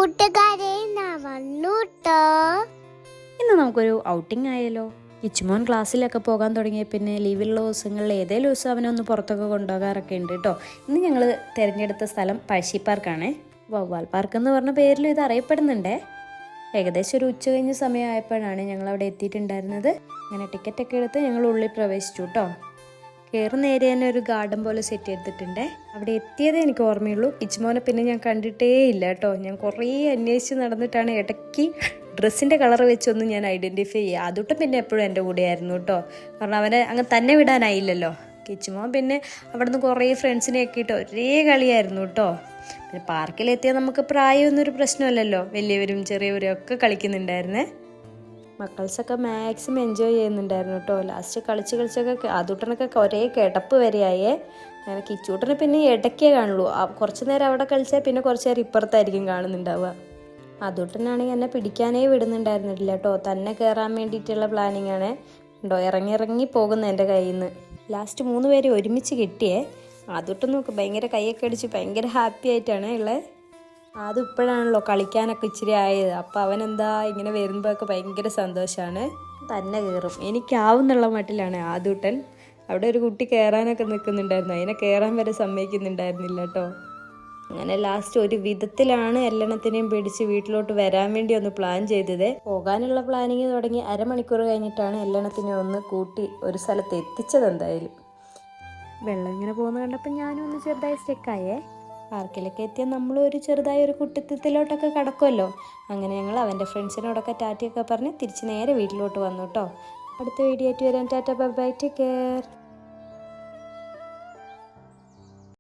കൂട്ടുകാരെ വന്നൂട്ടോ. ഇന്ന് നമുക്കൊരു ഔട്ടിംഗ് ആയാലോ? കിച്ചുമോൻ ക്ലാസ്സിലൊക്കെ പോകാൻ തുടങ്ങിയ പിന്നെ ലീവുള്ള ദിവസങ്ങളിൽ ഏതെങ്കിലും ദിവസം അവനൊന്ന് പുറത്തൊക്കെ കൊണ്ടുപോകാറൊക്കെ ഉണ്ട് കേട്ടോ. ഇന്ന് ഞങ്ങൾ തിരഞ്ഞെടുത്ത സ്ഥലം പഴശ്ശി പാർക്കാണേ. വവ്വാൽ പാർക്ക് എന്ന് പറഞ്ഞ പേരിൽ ഇത് അറിയപ്പെടുന്നുണ്ടേ. ഏകദേശം ഒരു ഉച്ച കഴിഞ്ഞ സമയമായപ്പോഴാണ് ഞങ്ങൾ അവിടെ എത്തിയിട്ടുണ്ടായിരുന്നത്. അങ്ങനെ ടിക്കറ്റൊക്കെ എടുത്ത് ഞങ്ങൾ ഉള്ളിൽ പ്രവേശിച്ചു കേട്ടോ. കയറുന്ന ഏരിയ തന്നെ ഒരു ഗാർഡൻ പോലെ സെറ്റ് ചെയ്തിട്ടുണ്ട്. അവിടെ എത്തിയതേ എനിക്ക് ഓർമ്മയുള്ളൂ. കിച്ചുമോനെ പിന്നെ ഞാൻ കണ്ടിട്ടേ ഇല്ല കേട്ടോ. ഞാൻ കുറേ അന്വേഷിച്ച് നടന്നിട്ടാണ് ഇടയ്ക്ക് ഡ്രസ്സിൻ്റെ കളർ വെച്ചൊന്ന് ഞാൻ ഐഡൻറ്റിഫൈ ചെയ്യുക. അതൊട്ടും പിന്നെ എപ്പോഴും എൻ്റെ കൂടെയായിരുന്നു കേട്ടോ. കാരണം അവനെ അങ്ങനെ തന്നെ വിടാനായില്ലല്ലോ. കിച്ചുമോൻ പിന്നെ അവിടെ നിന്ന് കുറേ ഫ്രണ്ട്സിനെയൊക്കെ ഇട്ട് ഒരേ കളിയായിരുന്നു കേട്ടോ. പിന്നെ പാർക്കിലെത്തിയാൽ നമുക്ക് പ്രായമൊന്നൊരു പ്രശ്നമല്ലല്ലോ. വലിയവരും ചെറിയവരും ഒക്കെ കളിക്കുന്നുണ്ടായിരുന്നേ. മക്കൾസൊക്കെ മാക്സിമം എൻജോയ് ചെയ്യുന്നുണ്ടായിരുന്നു കേട്ടോ. ലാസ്റ്റ് കളിച്ചൊക്കെ അതുട്ടനൊക്കെ ഒരേ കിടപ്പ് വരെയായേ. അങ്ങനെ കിച്ചൂട്ടനെ പിന്നെ ഇടയ്ക്കേ കാണുള്ളൂ. കുറച്ച് നേരം അവിടെ കളിച്ചാൽ പിന്നെ കുറച്ച് നേരം ഇപ്പുറത്തായിരിക്കും കാണുന്നുണ്ടാവുക. അതുട്ടനാണെങ്കിൽ എന്നെ പിടിക്കാനേ വിടുന്നുണ്ടായിരുന്നില്ല കേട്ടോ. തന്നെ കയറാൻ വേണ്ടിയിട്ടുള്ള പ്ലാനിങ് ആണ് ഉണ്ടോ. ഇറങ്ങി പോകുന്ന എൻ്റെ കയ്യിൽ നിന്ന്. ലാസ്റ്റ് 3 പേരെ ഒരുമിച്ച് കിട്ടിയേ. അതുട്ടൻ നോക്ക് ഭയങ്കര കൈയൊക്കെ അടിച്ച് ഭയങ്കര ഹാപ്പി ആയിട്ടാണ് ഉള്ളത്. അത് ഇപ്പോഴാണല്ലോ കളിക്കാനൊക്കെ ഇച്ചിരി ആയത്. അപ്പോൾ അവനെന്താ ഇങ്ങനെ വരുമ്പോഴൊക്കെ ഭയങ്കര സന്തോഷമാണ്. തന്നെ കയറും എനിക്കാവുന്നുള്ള മട്ടിലാണ് ആദൂട്ടൻ. അവിടെ ഒരു കുട്ടി കയറാനൊക്കെ നിൽക്കുന്നുണ്ടായിരുന്നു. അതിനെ കയറാൻ വരെ സമ്മതിക്കുന്നുണ്ടായിരുന്നില്ല കേട്ടോ. അങ്ങനെ ലാസ്റ്റ് ഒരു വിധത്തിലാണ് എല്ലെണ്ണത്തിനെയും പിടിച്ച് വീട്ടിലോട്ട് വരാൻ വേണ്ടി ഒന്ന് പ്ലാൻ ചെയ്തത്. പോകാനുള്ള പ്ലാനിങ് തുടങ്ങി അരമണിക്കൂർ കഴിഞ്ഞിട്ടാണ് എല്ലെണ്ണത്തിനെ ഒന്ന് കൂട്ടി ഒരു സ്ഥലത്ത് എത്തിച്ചത്. എന്തായാലും വെള്ളം ഇങ്ങനെ പോകുന്ന കണ്ടപ്പോൾ ഞാനും ഒന്ന് ചെറുതായി സ്റ്റെക്കായേ. പാർക്കിലൊക്കെ എത്തിയാൽ നമ്മളൊരു ചെറുതായ ഒരു കുട്ടിത്തത്തിലോട്ടൊക്കെ കിടക്കുമല്ലോ. അങ്ങനെ ഞങ്ങൾ അവൻ്റെ ഫ്രണ്ട്സിനോടൊക്കെ ടാറ്റയൊക്കെ പറഞ്ഞ് തിരിച്ച് നേരെ വീട്ടിലോട്ട് വന്നു കേട്ടോ. അടുത്ത വീഡിയോ ആയിട്ട് വരാൻ Tata bye bye take care.